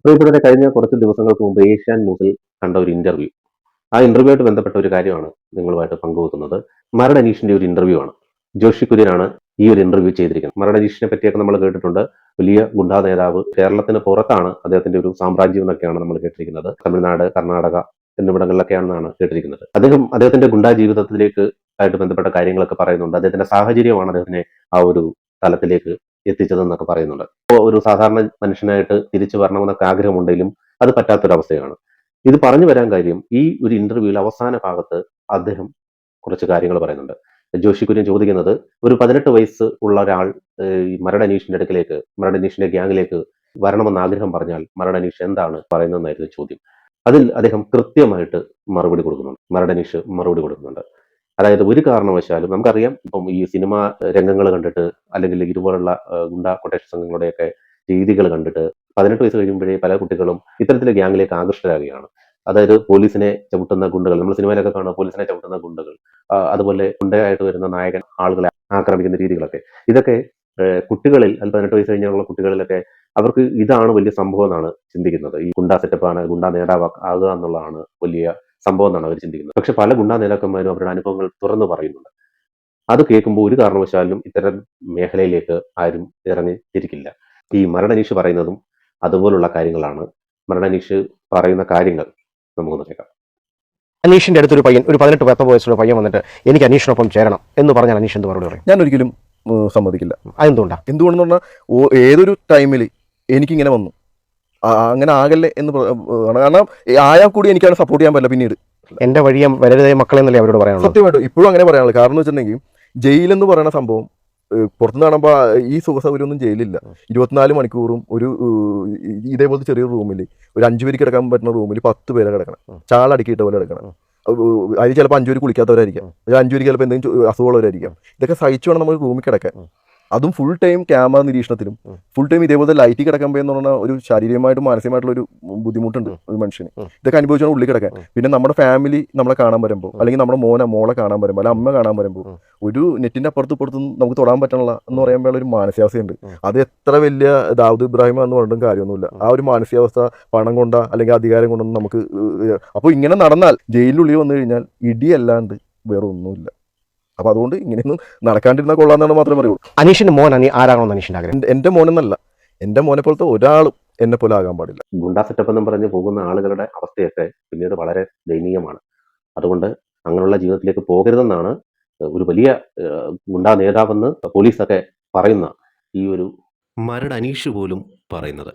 പ്രിയപ്പെട്ടവരെ, കഴിഞ്ഞ കുറച്ച് ദിവസങ്ങൾക്ക് മുമ്പ് ഏഷ്യാൻ ന്യൂസിൽ കണ്ട ഒരു ഇന്റർവ്യൂ. ആ ഇന്റർവ്യൂ ആയിട്ട് ബന്ധപ്പെട്ട ഒരു കാര്യമാണ് നിങ്ങളുമായിട്ട് പങ്കുവെക്കുന്നത്. മരട് അനീഷിന്റെ ഒരു ഇന്റർവ്യൂ ആണ്. ജോഷി കുര്യനാണ് ഈ ഒരു ഇന്റർവ്യൂ ചെയ്തിരിക്കുന്നത്. മരട് അനീഷിനെ പറ്റിയൊക്കെ നമ്മൾ കേട്ടിട്ടുണ്ട്. വലിയ ഗുണ്ടാ നേതാവ്, കേരളത്തിന് പുറത്താണ് അദ്ദേഹത്തിന്റെ ഒരു സാമ്രാജ്യം എന്നൊക്കെയാണ് നമ്മൾ കേട്ടിരിക്കുന്നത്. തമിഴ്നാട്, കർണാടക എന്നിവിടങ്ങളിലൊക്കെയാണെന്നാണ് കേട്ടിരിക്കുന്നത്. അദ്ദേഹത്തിന്റെ ഗുണ്ടാ ജീവിതത്തിലേക്ക് ആയിട്ട് ബന്ധപ്പെട്ട കാര്യങ്ങളൊക്കെ പറയുന്നുണ്ട്. അദ്ദേഹത്തിന്റെ സാഹചര്യമാണ് അദ്ദേഹത്തിനെ ആ ഒരു തലത്തിലേക്ക് എത്തിച്ചതെന്നൊക്കെ പറയുന്നുണ്ട്. ഒരു സാധാരണ മനുഷ്യനായിട്ട് തിരിച്ചു വരണമെന്നൊക്കെ ആഗ്രഹമുണ്ടെങ്കിലും അത് പറ്റാത്തൊരവസ്ഥയാണ്. ഇത് പറഞ്ഞു വരാൻ കാര്യം, ഈ ഒരു ഇന്റർവ്യൂവിൽ അവസാന ഭാഗത്ത് അദ്ദേഹം കുറച്ച് കാര്യങ്ങൾ പറയുന്നുണ്ട്. ജോഷി കുര്യൻ ചോദിക്കുന്നത്, ഒരു 18 വയസ്സ് ഉള്ള ഒരാൾ ഈ മരട് അനീഷിന്റെ അടുക്കിലേക്ക്, മരട് അനീഷിന്റെ ഗ്യാങ്ങിലേക്ക് വരണമെന്ന് ആഗ്രഹം പറഞ്ഞാൽ മരട് അനീഷ് എന്താണ് പറയുന്നതെന്നായിരുന്നു ചോദ്യം. അതിൽ അദ്ദേഹം കൃത്യമായിട്ട് മറുപടി കൊടുക്കുന്നുണ്ട്. മരട് അനീഷ് മറുപടി കൊടുക്കുന്നുണ്ട്. അതായത് ഒരു കാരണവശാലും നമുക്കറിയാം, ഇപ്പം ഈ സിനിമ രംഗങ്ങൾ കണ്ടിട്ട് അല്ലെങ്കിൽ ഇതുപോലുള്ള ഗുണ്ടാ കൊട്ടേഷൻ സംഘങ്ങളുടെയൊക്കെ രീതികൾ കണ്ടിട്ട് 18 വയസ്സ് കഴിയുമ്പോഴേ പല കുട്ടികളും ഇത്തരത്തിലെ ഗ്യാങ്ങിലേക്ക് ആകൃഷ്ടരാകുകയാണ്. അതായത് പോലീസിനെ ചവിട്ടുന്ന ഗുണ്ടകൾ, നമ്മൾ സിനിമയിലൊക്കെ കാണുന്ന പോലീസിനെ ചവിട്ടുന്ന ഗുണ്ടകൾ, അതുപോലെ ഗുണ്ടയായിട്ട് വരുന്ന നായകൻ ആളുകളെ ആക്രമിക്കുന്ന രീതികളൊക്കെ, ഇതൊക്കെ കുട്ടികളിൽ, അത് 18 വയസ്സ് കഴിഞ്ഞുള്ള കുട്ടികളിലൊക്കെ അവർക്ക് ഇതാണ് വലിയ സംഭവം എന്നാണ് ചിന്തിക്കുന്നത്. ഈ ഗുണ്ടാ സെറ്റപ്പാണ്, ഗുണ്ടാ നേതാവ് ആകുക എന്നുള്ളതാണ് വലിയ സംഭവം എന്നാണ് അവർ ചിന്തിക്കുന്നത്. പക്ഷെ പല ഗുണ്ടാ നേതാക്കന്മാരും അവരുടെ അനുഭവങ്ങൾ തുറന്നു പറയുന്നുണ്ട്. അത് കേൾക്കുമ്പോൾ ഒരു കാരണവശാലും ഇത്തരം മേഖലയിലേക്ക് ആരും ഇറങ്ങി തിരിക്കില്ല. ഈ മരട് അനീഷ് പറയുന്നതും അതുപോലുള്ള കാര്യങ്ങളാണ്. മരട് അനീഷ് പറയുന്ന കാര്യങ്ങൾ നമുക്കൊന്ന് കേൾക്കാം. അനീഷിന്റെ അടുത്തൊരു പയ്യൻ, ഒരു 18-19 വയസ്സുള്ള പയ്യൻ വന്നിട്ട് എനിക്ക് അനീഷിനൊപ്പം ചേരണം എന്ന് പറഞ്ഞാൽ അനീഷ് എന്ത് മറുപടി പറയും? ഞാൻ ഒരിക്കലും സമ്മതിക്കില്ല. അതെന്തുകൊണ്ടാണ്? എന്തുകൊണ്ടെന്ന് പറഞ്ഞാൽ ഏതൊരു ടൈമിൽ എനിക്കിങ്ങനെ വന്നു, അങ്ങനെ ആകല്ലേ എന്ന് കാരണം ആയാൽ കൂടി എനിക്കത് സപ്പോർട്ട് ചെയ്യാൻ പറ്റില്ല. പിന്നീട് എന്റെ വഴിയെ വരരുതേ മക്കളെന്നല്ലേ അവരോട് പറയാനുള്ളത്. സത്യമായിട്ടും ഇപ്പോഴും അങ്ങനെ പറയാനുള്ളത്. കാരണം എന്ന് വെച്ചിട്ടുണ്ടെങ്കിൽ ജയിലെന്ന് പറയുന്ന സംഭവം പുറത്തുനിന്ന് കാണുമ്പോൾ ഈ സുഖസൗകര്യമൊന്നും ജയിലില്ല. 24 മണിക്കൂറും ഒരു ഇതേപോലത്തെ ചെറിയൊരു റൂമിൽ, ഒരു 5 പേര് കിടക്കാൻ പറ്റുന്ന റൂമിൽ 10 പേരെ കിടക്കണം. ചാളടക്കിയിട്ട പോലെ കിടക്കണം. അതിൽ ചിലപ്പോൾ 5 പേര് കുളിക്കാത്തവരായിരിക്കാം, 5 പേര് ചിലപ്പോൾ എന്തെങ്കിലും അസുഖമുള്ളവരായിരിക്കാം. ഇതൊക്കെ സഹിച്ചു വേണം നമ്മൾ റൂമിൽ കിടക്കാൻ. അതും ഫുൾ ടൈം ക്യാമറ നിരീക്ഷണത്തിലും ഫുൾ ടൈം ഇതേപോലെ ലൈറ്റിൽ കിടക്കുമ്പോൾ എന്ന് പറഞ്ഞാൽ ഒരു ശാരീരികമായിട്ടും മാനസികമായിട്ടുള്ള ഒരു ബുദ്ധിമുട്ടുണ്ട് ഒരു മനുഷ്യന്. ഇതൊക്കെ അനുഭവിച്ചാണ് ഉള്ളിൽ കിടക്കാൻ. പിന്നെ നമ്മുടെ ഫാമിലി നമ്മളെ കാണാൻ വരുമ്പോൾ, അല്ലെങ്കിൽ നമ്മുടെ മോളെ കാണാൻ വരുമ്പോൾ, അല്ലെങ്കിൽ അമ്മ കാണാൻ വരുമ്പോൾ, ഒരു നെറ്റിന്റെ അപ്പുറത്തും നമുക്ക് തൊടാൻ പറ്റണല്ല എന്ന് പറയുമ്പോൾ ഒരു മാനസികാവസ്ഥയുണ്ട്. അത് എത്ര വലിയ ദാവൂദ് ഇബ്രാഹിം എന്ന് പറഞ്ഞിട്ടും കാര്യമൊന്നുമില്ല. ആ ഒരു മാനസികാവസ്ഥ പണം കൊണ്ടാ അല്ലെങ്കിൽ അധികാരം കൊണ്ടൊന്നും നമുക്ക്. അപ്പോൾ ഇങ്ങനെ നടന്നാൽ, ജയിലിനുള്ളിൽ വന്നു കഴിഞ്ഞാൽ ഇടിയല്ലാണ്ട് വേറെ ഒന്നുമില്ല. അപ്പൊ അതുകൊണ്ട് ഇങ്ങനെയൊന്നും നടക്കാണ്ടിരുന്നാൽ കൊള്ളാന്നാണ് മാത്രമേ പറയുള്ളൂ. അനീഷിന്റെ മോൻ ആരാകണമെന്ന് അനീഷിന്റെ ആഗ്രഹം? എന്റെ മോനെന്നല്ല, എന്റെ മോനെ പോലത്തെ ഒരാളും എന്നെ പോലെ ആകാൻ പാടില്ല. ഗുണ്ടാ സെറ്റപ്പ് എന്നും പറഞ്ഞ് പോകുന്ന ആളുകളുടെ അവസ്ഥയൊക്കെ പിന്നീട് വളരെ ദയനീയമാണ്. അതുകൊണ്ട് അങ്ങനെയുള്ള ജീവിതത്തിലേക്ക് പോകരുതെന്നാണ് ഒരു വലിയ ഗുണ്ടാ നേതാവെന്ന് പോലീസൊക്കെ പറയുന്ന ഈ ഒരു മരട് അനീഷ് പോലും പറയുന്നത്.